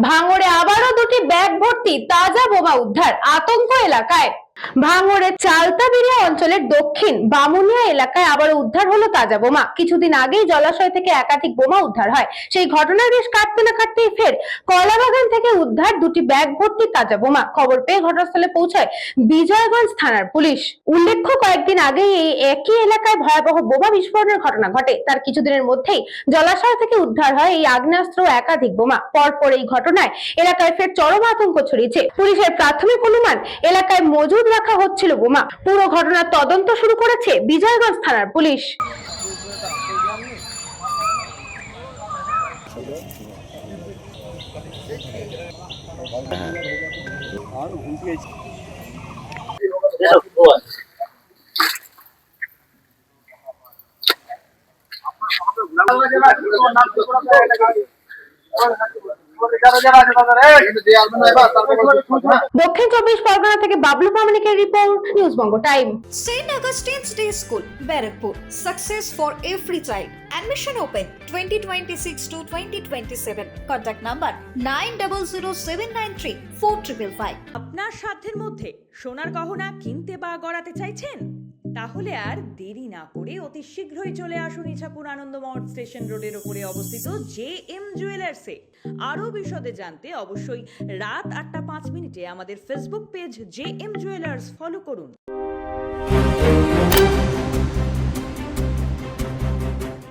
ভাঙড়ে আবারও দুটি ব্যাগ ভর্তি তাজা বোমা উদ্ধার, আতঙ্ক এলাকায়। ভাঙড়ের চালতাবিরিয়া অঞ্চলের দক্ষিণ বামুনিয়া এলাকায় আবারও উদ্ধার হলো তাজা বোমা। কিছুদিন আগেই জলাশয় থেকে একাধিক বোমা উদ্ধার হয়। সেই ঘটনার বেশ কাটতে না কাটতেই ফের কলাবাগান থেকে উদ্ধার দুটি ব্যাগ ভর্তি তাজা বোমা। খবর পেয়ে ঘটনাস্থলে পৌঁছায় বিজয়গঞ্জ থানার পুলিশ। উল্লেখ্য, কয়েকদিন আগেই এই একই এলাকায় ভয়াবহ বোমা বিস্ফোরণের ঘটনা ঘটে। তার কিছুদিনের মধ্যেই জলাশয় থেকে উদ্ধার হয় এই আগ্নেয়াস্ত্র একাধিক বোমা। পরপর এই ঘটনায় এলাকায় ফের চরম আতঙ্ক ছড়িয়েছে। পুলিশের প্রাথমিক অনুমান, এলাকায় মজুদ রাখা হচ্ছিল বোমা। পুরো ঘটনার তদন্ত শুরু করেছে বিজয়গঞ্জ থানার পুলিশ। দক্ষিণ 24 পরগনা থেকে Bablu প্রামাণিকের report, news Banga time. St. Augustine's Day School, Barakpur. Success for every child. Admission open 2026 to 2027. Contact number 9007934555. আপনার সাধ্যের মধ্যে সোনার গহনা কিনতে বা গড়াতে চাইছেন? তাহলে আর দেরি না করে অতি শীঘ্রই চলে আসুন ইছাপুর আনন্দমঠ স্টেশন রোডের উপরে অবস্থিত JM জুয়েলার্সে। আরও বিশদে জানতে অবশ্যই রাত 8:05 আমাদের Facebook page JM jewellers follow করুন।